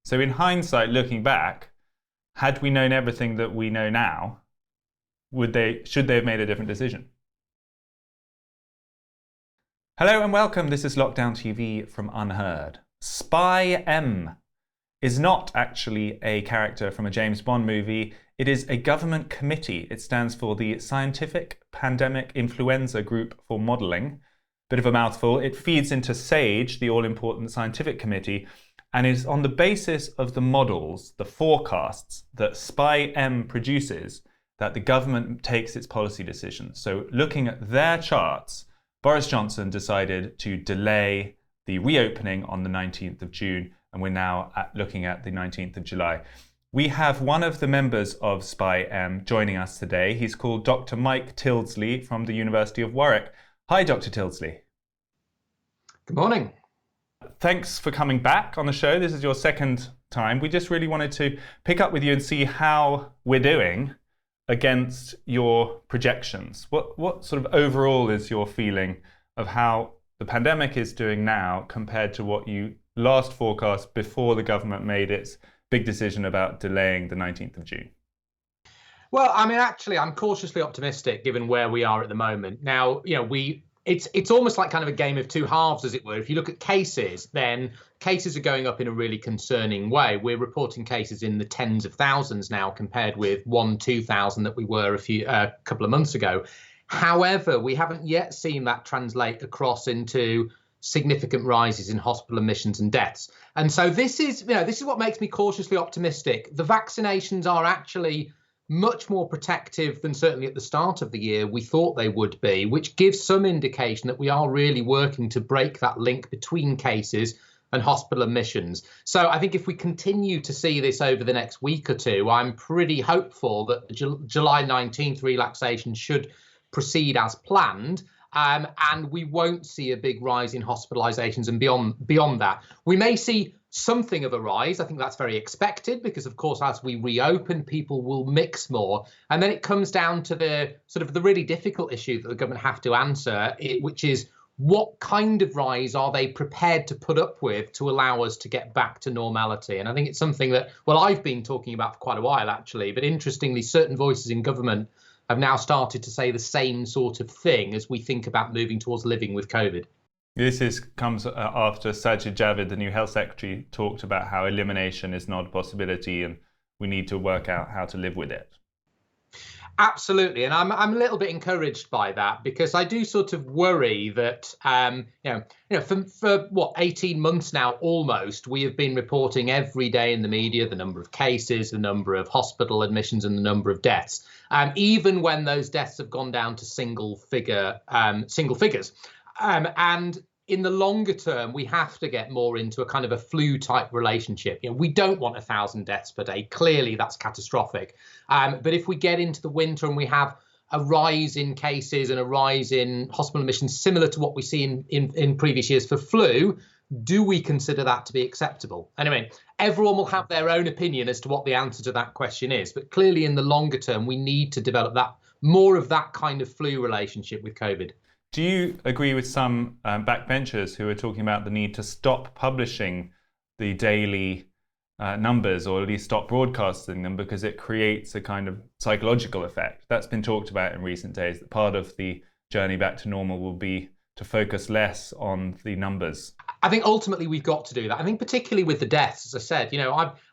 So in hindsight, looking back, had we known everything that we know now, should they have made a different decision? Hello and welcome. This is Lockdown TV from Unheard. Spy M is not actually a character from a James Bond movie. It is a government committee. It stands for the Scientific Pandemic Influenza Group for Modelling. Bit of a mouthful. It feeds into SAGE, the all-important scientific committee, and is on the basis of the models, the forecasts that Spy M produces, that the government takes its policy decisions. So looking at their charts, Boris Johnson decided to delay the reopening on the 19th of June, and we're now looking at the 19th of July. We have one of the members of Spy M joining us today. He's called Dr. Mike Tildesley from the University of Warwick. Hi, Dr. Tildesley. Good morning. Thanks for coming back on the show. This is your second time. We just really wanted to pick up with you and see how we're doing against your projections. What sort of overall is your feeling of how the pandemic is doing now compared to what you last forecast before the government made its big decision about delaying the 19th of June? Well, I mean, actually, I'm cautiously optimistic given where we are at the moment. Now, it's almost like kind of a game of two halves, as it were. If you look at cases, then cases are going up in a really concerning way. We're reporting cases in the tens of thousands now compared with 2,000 that we were a couple of months ago. However, we haven't yet seen that translate across into significant rises in hospital admissions and deaths. And so this is what makes me cautiously optimistic. The vaccinations are actually much more protective than certainly at the start of the year we thought they would be, which gives some indication that we are really working to break that link between cases and hospital admissions. So I think if we continue to see this over the next week or two, I'm pretty hopeful that the July 19th relaxation should proceed as planned. And we won't see a big rise in hospitalizations and beyond that. We may see something of a rise. I think that's very expected because, of course, as we reopen, people will mix more. And then it comes down to the really difficult issue that the government have to answer, which is what kind of rise are they prepared to put up with to allow us to get back to normality? And I think it's something that, well, I've been talking about for quite a while, actually. But interestingly, certain voices in government have now started to say the same sort of thing as we think about moving towards living with COVID. This comes after Sajid Javid, the new health secretary, talked about how elimination is not a possibility and we need to work out how to live with it. Absolutely. And I'm a little bit encouraged by that because I do sort of worry that, for 18 months now, almost, we have been reporting every day in the media the number of cases, the number of hospital admissions and the number of deaths, even when those deaths have gone down to single figures. And in the longer term, we have to get more into a kind of a flu type relationship. We don't want 1,000 deaths per day. Clearly, that's catastrophic. But if we get into the winter and we have a rise in cases and a rise in hospital admissions similar to what we see in previous years for flu, do we consider that to be acceptable? Anyway, everyone will have their own opinion as to what the answer to that question is. But clearly, in the longer term, we need to develop more of that kind of flu relationship with COVID. Do you agree with some backbenchers who are talking about the need to stop publishing the daily numbers, or at least stop broadcasting them, because it creates a kind of psychological effect? That's been talked about in recent days, that part of the journey back to normal will be to focus less on the numbers. I think ultimately we've got to do that. I think particularly with the deaths, as I said,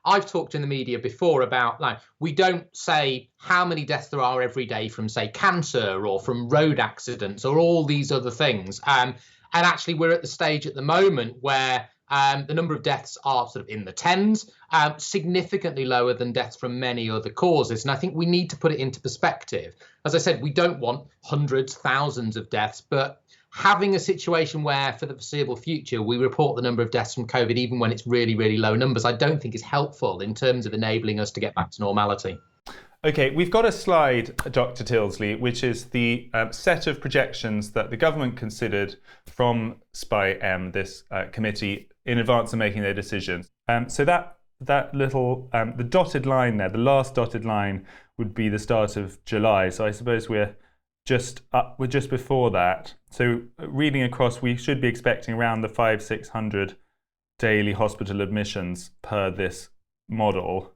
I've talked in the media before about we don't say how many deaths there are every day from, say, cancer or from road accidents or all these other things. And actually, we're at the stage at the moment where the number of deaths are sort of in the tens, significantly lower than deaths from many other causes. And I think we need to put it into perspective. As I said, we don't want hundreds, thousands of deaths, but having a situation where for the foreseeable future we report the number of deaths from COVID even when it's really, really low numbers, I don't think is helpful in terms of enabling us to get back to normality. Okay, we've got a slide, Dr. Tildesley, which is the set of projections that the government considered from Spy M, this committee, in advance of making their decisions. So that little, the dotted line there, the last dotted line would be the start of July. So I suppose we're just before that. So reading across, we should be expecting around the 500-600 daily hospital admissions per this model,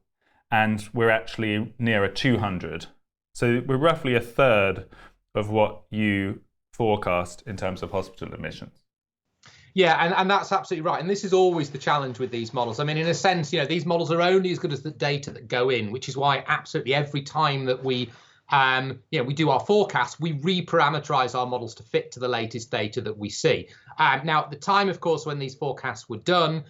and we're actually nearer 200. So we're roughly a third of what you forecast in terms of hospital admissions. Yeah, and that's absolutely right. And this is always the challenge with these models. I mean, in a sense, these models are only as good as the data that go in, which is why absolutely every time that we do our forecast, we reparameterize our models to fit to the latest data that we see. Now, at the time, of course, when these forecasts were done,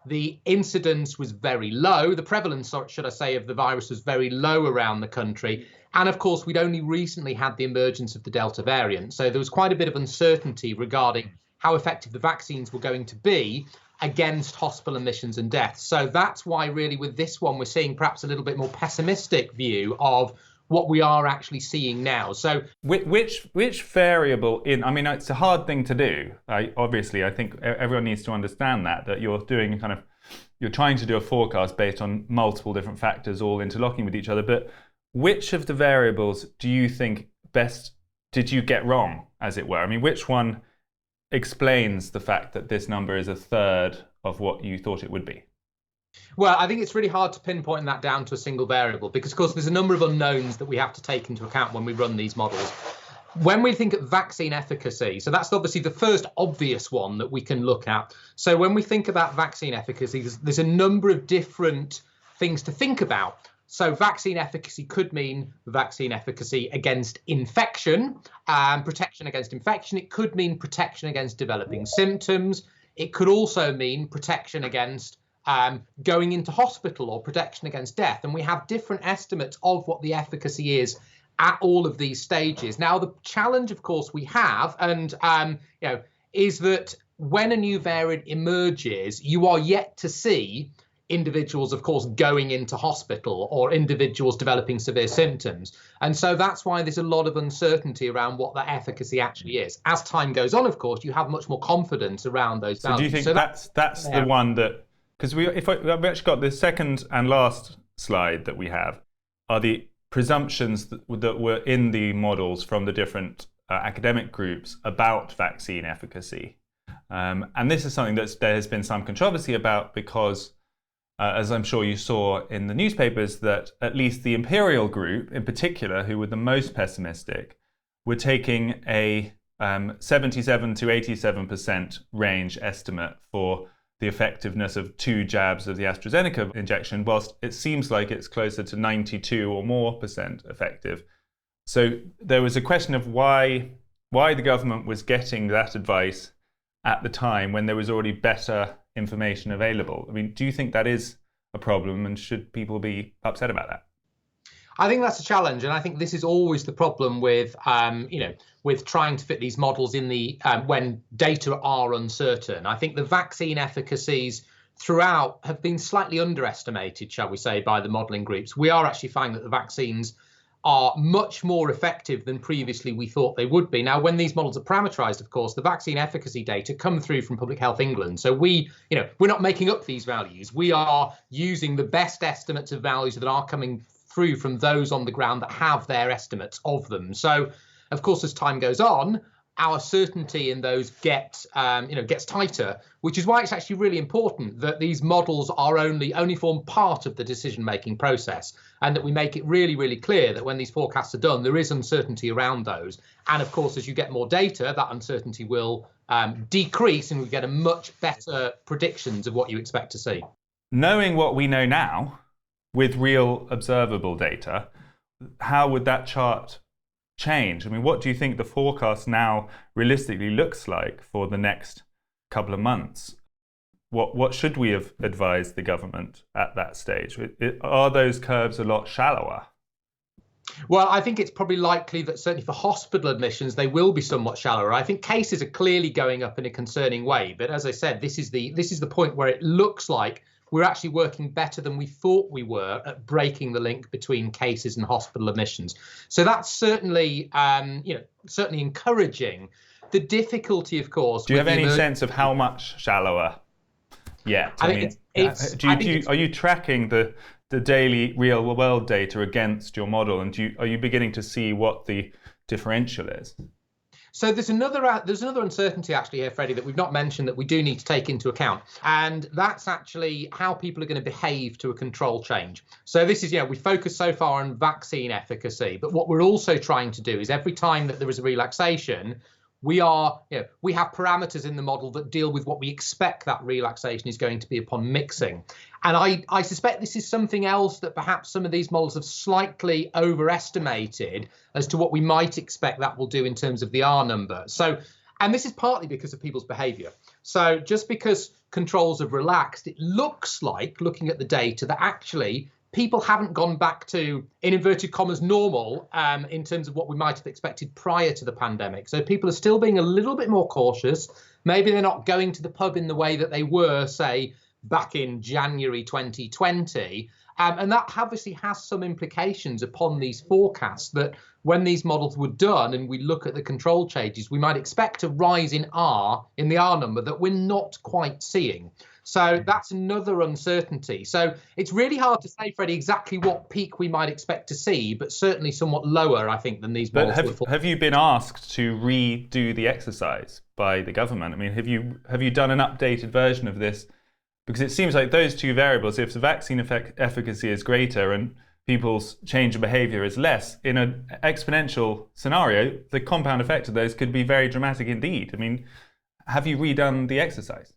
the incidence was very low. The prevalence, should I say, of the virus was very low around the country. And of course, we'd only recently had the emergence of the Delta variant. So there was quite a bit of uncertainty regarding how effective the vaccines were going to be against hospital admissions and deaths. So that's why really with this one, we're seeing perhaps a little bit more pessimistic view of what we are actually seeing now. So which variable in, I mean, it's a hard thing to do. Obviously, I think everyone needs to understand that you're doing you're trying to do a forecast based on multiple different factors all interlocking with each other. But which of the variables do you think best did you get wrong, as it were? I mean, which one explains the fact that this number is a third of what you thought it would be? Well, I think it's really hard to pinpoint that down to a single variable because, of course, there's a number of unknowns that we have to take into account when we run these models. When we think of vaccine efficacy, so that's obviously the first obvious one that we can look at. So when we think about vaccine efficacy, there's a number of different things to think about. So vaccine efficacy could mean vaccine efficacy against infection, protection against infection. It could mean protection against developing symptoms. It could also mean protection against going into hospital or protection against death. And we have different estimates of what the efficacy is at all of these stages. Now, the challenge, of course, we have, and is that when a new variant emerges, you are yet to see individuals, of course, going into hospital or individuals developing severe symptoms. And so that's why there's a lot of uncertainty around what that efficacy actually is. As time goes on, of course, you have much more confidence around those values. So do you think that's the one that, because we've actually got the second and last slide that we have are the presumptions that were in the models from the different academic groups about vaccine efficacy. And this is something that there has been some controversy about because as I'm sure you saw in the newspapers, that at least the Imperial group in particular, who were the most pessimistic, were taking a 77 to 87% range estimate for the effectiveness of 2 jabs of the AstraZeneca injection, whilst it seems like it's closer to 92 or more % effective. So there was a question of why the government was getting that advice at the time when there was already better information available. I mean, do you think that is a problem, and should people be upset about that? I think that's a challenge, and I think this is always the problem with with trying to fit these models in the when data are uncertain. I think the vaccine efficacies throughout have been slightly underestimated, shall we say, by the modelling groups. We are actually finding that the vaccines are much more effective than previously we thought they would be. Now, when these models are parameterized, of course, the vaccine efficacy data come through from Public Health England. So we're not making up these values. We are using the best estimates of values that are coming through from those on the ground that have their estimates of them. So, of course, as time goes on, our certainty in those gets tighter, which is why it's actually really important that these models are only form part of the decision-making process, and that we make it really, really clear that when these forecasts are done, there is uncertainty around those. And of course, as you get more data, that uncertainty will decrease, and we get a much better predictions of what you expect to see. Knowing what we know now, with real observable data, how would that chart change? I mean, what do you think the forecast now realistically looks like for the next couple of months? What should we have advised the government at that stage? Are those curves a lot shallower? Well, I think it's probably likely that certainly for hospital admissions, they will be somewhat shallower. I think cases are clearly going up in a concerning way. But as I said, this is the point where it looks like we're actually working better than we thought we were at breaking the link between cases and hospital admissions. So that's certainly, certainly encouraging. The difficulty, of course. Do you have any sense of how much shallower yet? Are you tracking the daily real world data against your model, and are you beginning to see what the differential is? So there's another uncertainty actually here, Freddie, that we've not mentioned that we do need to take into account, and that's actually how people are going to behave to a control change. So this is, we focus so far on vaccine efficacy, but what we're also trying to do is every time that there is a relaxation, we have parameters in the model that deal with what we expect that relaxation is going to be upon mixing. And I suspect this is something else that perhaps some of these models have slightly overestimated as to what we might expect that will do in terms of the R number. So, and this is partly because of people's behavior. So just because controls have relaxed, it looks like, looking at the data, that actually people haven't gone back to, in inverted commas, normal in terms of what we might have expected prior to the pandemic. So people are still being a little bit more cautious. Maybe they're not going to the pub in the way that they were, say, back in January 2020. And that obviously has some implications upon these forecasts that when these models were done and we look at the control changes, we might expect a rise in the R number that we're not quite seeing. So that's another uncertainty. So it's really hard to say, Freddie, exactly what peak we might expect to see, but certainly somewhat lower, I think, than these models. But have you been asked to redo the exercise by the government? I mean, have you done an updated version of this? Because it seems like those two variables, if the vaccine efficacy is greater and people's change of behavior is less, in an exponential scenario, the compound effect of those could be very dramatic indeed. I mean, have you redone the exercise?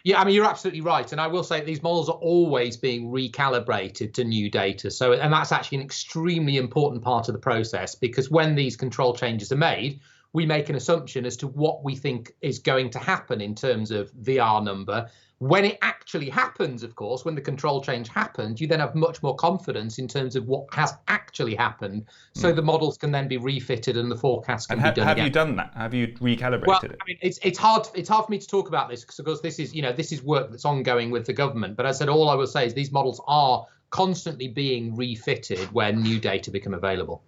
Yeah, I mean, you're absolutely right. And I will say these models are always being recalibrated to new data. So, and that's actually an extremely important part of the process, because when these control changes are made, we make an assumption as to what we think is going to happen in terms of the R number. When it actually happens, of course, when the control change happens, you then have much more confidence in terms of what has actually happened. So the models can then be refitted and the forecasts can be done Have again. you done that? Have you recalibrated Well, it? I mean, it's hard for me to talk about this because, of course, this is work that's ongoing with the government. But as I said, all I will say is these models are constantly being refitted when new data become available.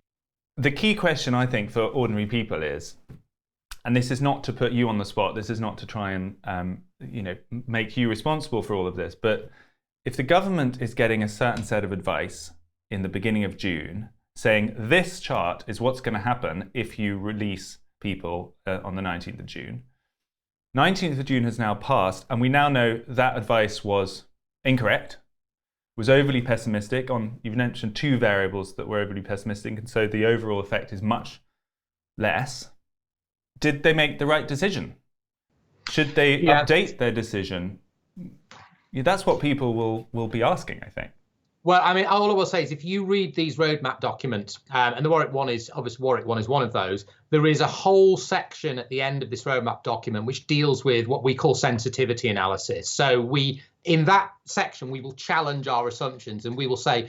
The key question, I think, for ordinary people is, and this is not to put you on the spot, this is not to try and make you responsible for all of this, but if the government is getting a certain set of advice in the beginning of June saying this chart is what's going to happen if you release people on the 19th of June. 19th of June has now passed, and we now know that advice was incorrect, was overly pessimistic on, you've mentioned two variables that were overly pessimistic, and so the overall effect is much less. Did they make the right decision? Should they update their decision? Yeah, that's what people will be asking, I think. Well, I mean, all I will say is if you read these roadmap documents, and the Warwick one is one of those, there is a whole section at the end of this roadmap document which deals with what we call sensitivity analysis. So in that section, we will challenge our assumptions and we will say,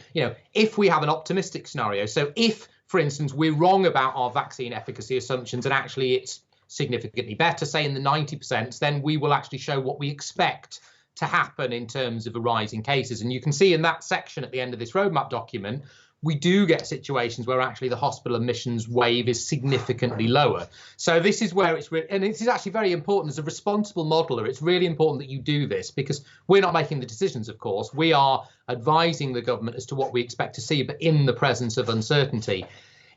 if we have an optimistic scenario, so if, for instance, we're wrong about our vaccine efficacy assumptions and actually it's significantly better, say in the 90%, then we will actually show what we expect to happen in terms of a rise in cases. And you can see in that section at the end of this roadmap document, we do get situations where actually the hospital admissions wave is significantly lower. So this is where and this is actually very important as a responsible modeler. It's really important that you do this because we're not making the decisions, of course. We are advising the government as to what we expect to see, but in the presence of uncertainty.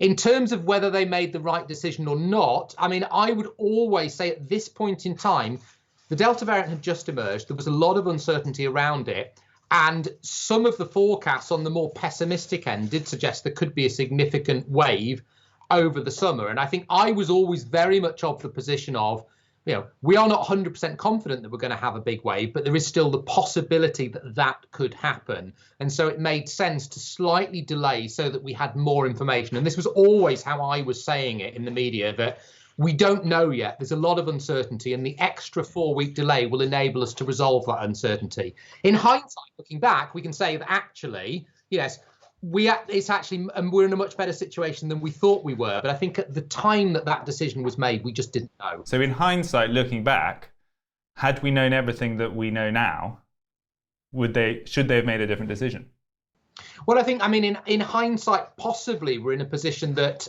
In terms of whether they made the right decision or not, I mean, I would always say at this point in time, the Delta variant had just emerged. There was a lot of uncertainty around it. And some of the forecasts on the more pessimistic end did suggest there could be a significant wave over the summer. And I think I was always very much of the position of, we are not 100% confident that we're going to have a big wave, but there is still the possibility that that could happen. And so it made sense to slightly delay so that we had more information. And this was always how I was saying it in the media, that we don't know yet. There's a lot of uncertainty, and the extra 4-week delay will enable us to resolve that uncertainty. In hindsight, looking back, we can say that actually, yes, we're in a much better situation than we thought we were. But I think at the time that decision was made, we just didn't know. So in hindsight, looking back, had we known everything that we know now, should they have made a different decision? Well, I think, in hindsight, possibly we're in a position that,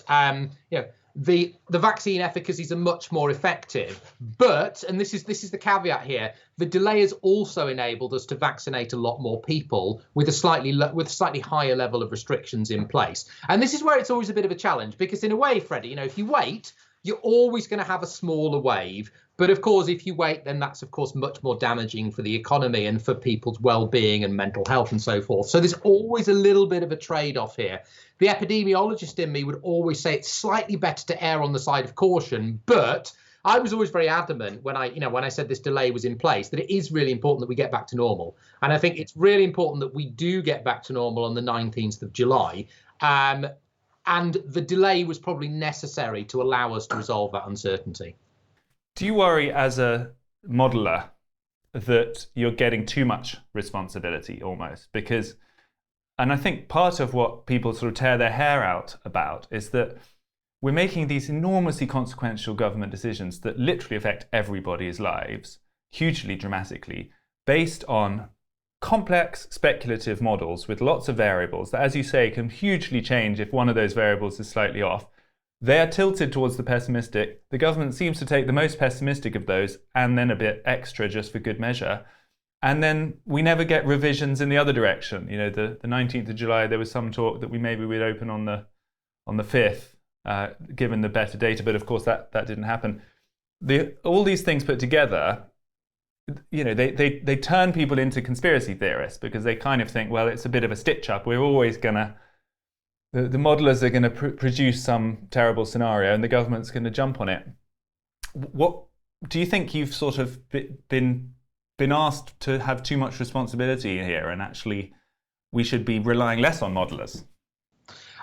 the vaccine efficacies are much more effective, but, and this is the caveat here, the delay has also enabled us to vaccinate a lot more people with a slightly higher level of restrictions in place. And this is where it's always a bit of a challenge, because in a way, Freddie, if you wait, you're always going to have a smaller wave. But of course, if you wait, then that's, of course, much more damaging for the economy and for people's well-being and mental health and so forth. So there's always a little bit of a trade-off here. The epidemiologist in me would always say it's slightly better to err on the side of caution, but I was always very adamant when I said this delay was in place, that it is really important that we get back to normal. And I think it's really important that we do get back to normal on the 19th of July. And the delay was probably necessary to allow us to resolve that uncertainty. Do you worry as a modeler that you're getting too much responsibility almost? Because, and I think part of what people sort of tear their hair out about is that we're making these enormously consequential government decisions that literally affect everybody's lives, hugely dramatically, based on complex speculative models with lots of variables that, as you say, can hugely change if one of those variables is slightly off. They are tilted towards the pessimistic. The government seems to take the most pessimistic of those and then a bit extra just for good measure. And then we never get revisions in the other direction. You know, the 19th of July, there was some talk that we'd open on the 5th. Given the better data, but of course that didn't happen. All these things put together, you know, they turn people into conspiracy theorists because they kind of think, well, it's a bit of a stitch up. We're always gonna, the modelers are going to produce some terrible scenario, and the government's going to jump on it. What do you think? You've sort of been asked to have too much responsibility here, and actually we should be relying less on modelers?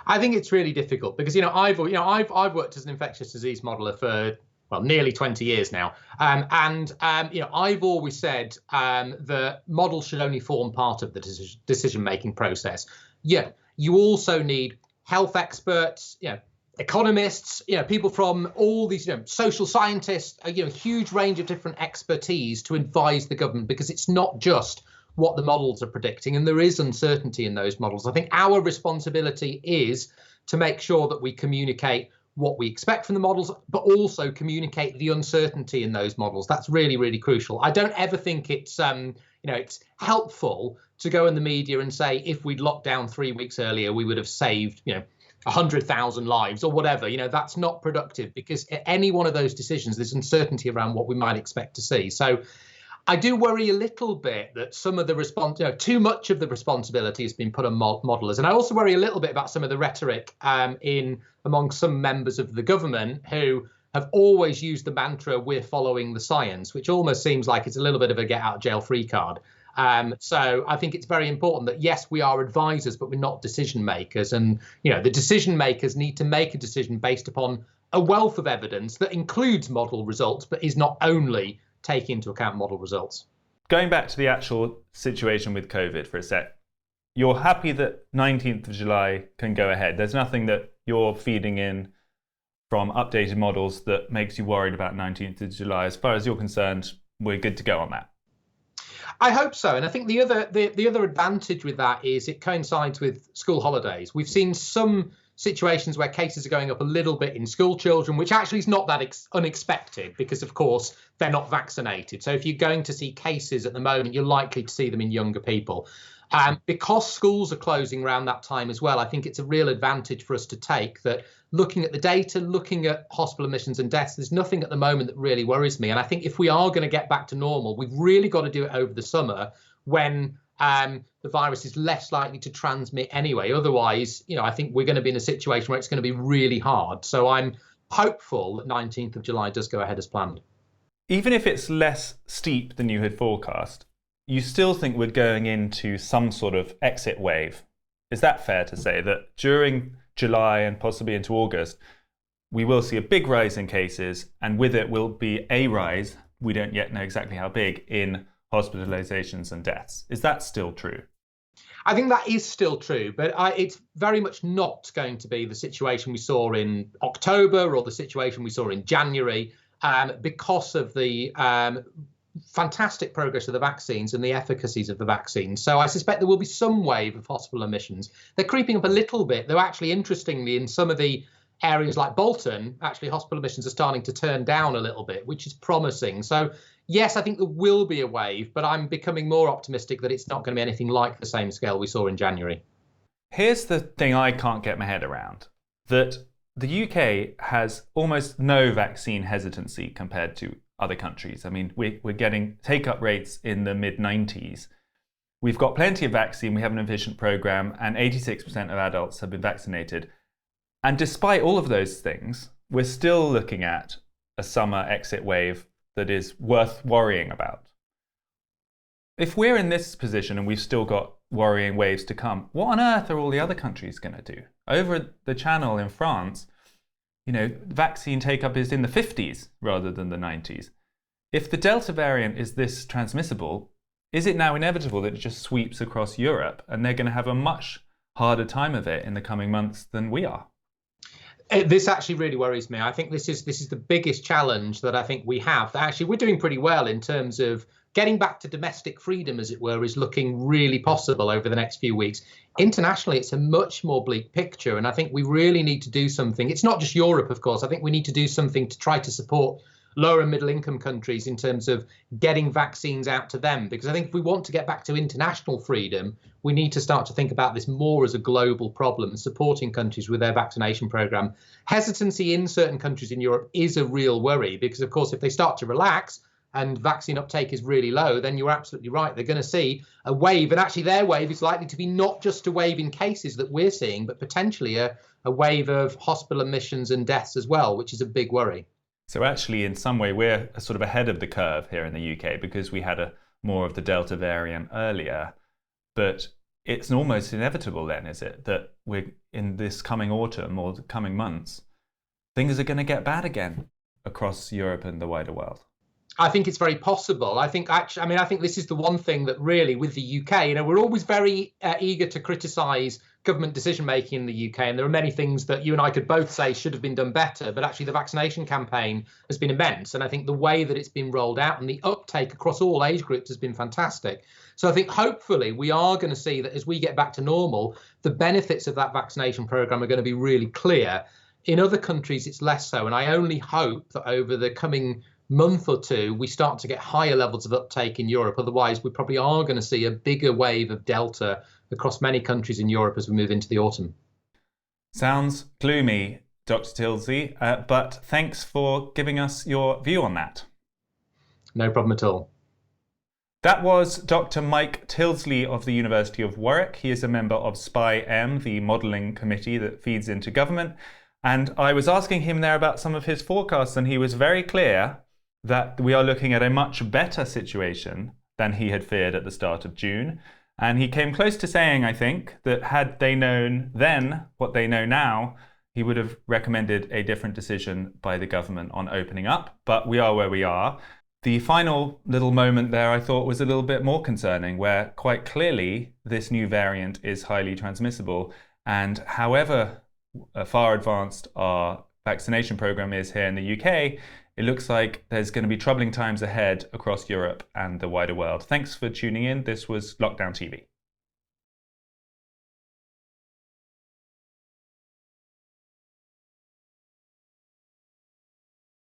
I think it's really difficult because I've worked as an infectious disease modeler for nearly 20 years now, and I've always said that models should only form part of the decision-making process. Yeah, you also need health experts, economists, people from all these, social scientists, a huge range of different expertise to advise the government, because it's not just what the models are predicting, and there is uncertainty in those models. I think our responsibility is to make sure that we communicate what we expect from the models, but also communicate the uncertainty in those models. That's really, really crucial. I don't ever think it's it's helpful to go in the media and say, if we'd locked down 3 weeks earlier, we would have saved 100,000 lives or whatever. That's not productive, because at any one of those decisions, there's uncertainty around what we might expect to see. So I do worry a little bit that some of the too much of the responsibility has been put on modelers. And I also worry a little bit about some of the rhetoric among some members of the government who have always used the mantra, we're following the science, which almost seems like it's a little bit of a get out of jail free card. So I think it's very important that, yes, we are advisors, but we're not decision makers. And, the decision makers need to make a decision based upon a wealth of evidence that includes model results, but is not only take into account model results. Going back to the actual situation with COVID for a sec, you're happy that 19th of July can go ahead. There's nothing that you're feeding in from updated models that makes you worried about 19th of July. As far as you're concerned, we're good to go on that. I hope so. And I think the other advantage with that is it coincides with school holidays. We've seen some situations where cases are going up a little bit in school children, which actually is not that unexpected, because, of course, they're not vaccinated. So if you're going to see cases at the moment, you're likely to see them in younger people. Because schools are closing around that time as well, I think it's a real advantage for us to take that. Looking at the data, looking at hospital admissions and deaths, there's nothing at the moment that really worries me. And I think if we are going to get back to normal, we've really got to do it over the summer when the virus is less likely to transmit anyway. Otherwise, I think we're going to be in a situation where it's going to be really hard. So I'm hopeful that 19th of July does go ahead as planned. Even if it's less steep than you had forecast, you still think we're going into some sort of exit wave. Is that fair to say that during July and possibly into August, we will see a big rise in cases, and with it will be a rise, we don't yet know exactly how big, in hospitalizations and deaths? Is that still true? I think that is still true, but it's very much not going to be the situation we saw in October or the situation we saw in January, because of the fantastic progress of the vaccines and the efficacies of the vaccines. So I suspect there will be some wave of hospital admissions. They're creeping up a little bit, though actually, interestingly, in some of the areas like Bolton, actually hospital admissions are starting to turn down a little bit, which is promising. So yes, I think there will be a wave, but I'm becoming more optimistic that it's not going to be anything like the same scale we saw in January. Here's the thing I can't get my head around, that the UK has almost no vaccine hesitancy compared to other countries. I mean, we're getting take-up rates in the mid-90s. We've got plenty of vaccine, we have an efficient program, and 86% of adults have been vaccinated. And despite all of those things, we're still looking at a summer exit wave that is worth worrying about. If we're in this position and we've still got worrying waves to come, what on earth are all the other countries going to do? Over the channel in France, vaccine take-up is in the 50s rather than the 90s. If the Delta variant is this transmissible, is it now inevitable that it just sweeps across Europe and they're going to have a much harder time of it in the coming months than we are? This actually really worries me. I think this is the biggest challenge that I think we have. Actually, we're doing pretty well in terms of getting back to domestic freedom, as it were, is looking really possible over the next few weeks. Internationally, it's a much more bleak picture. And I think we really need to do something. It's not just Europe, of course. I think we need to do something to try to support lower and middle income countries in terms of getting vaccines out to them. Because I think if we want to get back to international freedom, we need to start to think about this more as a global problem, supporting countries with their vaccination program. Hesitancy in certain countries in Europe is a real worry because, of course, if they start to relax and vaccine uptake is really low, then you're absolutely right. They're going to see a wave. And actually, their wave is likely to be not just a wave in cases that we're seeing, but potentially a wave of hospital admissions and deaths as well, which is a big worry. So actually, in some way, we're sort of ahead of the curve here in the UK because we had more of the Delta variant earlier. But it's almost inevitable then, is it, that we're in this coming autumn or the coming months, things are going to get bad again across Europe and the wider world? I think it's very possible. I think this is the one thing that really with the UK, we're always very eager to criticise government decision making in the UK. And there are many things that you and I could both say should have been done better. But actually, the vaccination campaign has been immense. And I think the way that it's been rolled out and the uptake across all age groups has been fantastic. So I think hopefully we are going to see that as we get back to normal, the benefits of that vaccination programme are going to be really clear. In other countries, it's less so. And I only hope that over the coming month or two, we start to get higher levels of uptake in Europe. Otherwise, we probably are going to see a bigger wave of Delta across many countries in Europe as we move into the autumn. Sounds gloomy, Dr. Tilsley, but thanks for giving us your view on that. No problem at all. That was Dr. Mike Tilsley of the University of Warwick. He is a member of SPI-M, the modelling committee that feeds into government. And I was asking him there about some of his forecasts, and he was very clear that we are looking at a much better situation than he had feared at the start of June. And he came close to saying, I think, that had they known then what they know now, he would have recommended a different decision by the government on opening up. But we are where we are. The final little moment there I thought was a little bit more concerning, where quite clearly this new variant is highly transmissible. And however far advanced our vaccination program is here in the UK, it looks like there's going to be troubling times ahead across Europe and the wider world. Thanks for tuning in. This was Lockdown TV.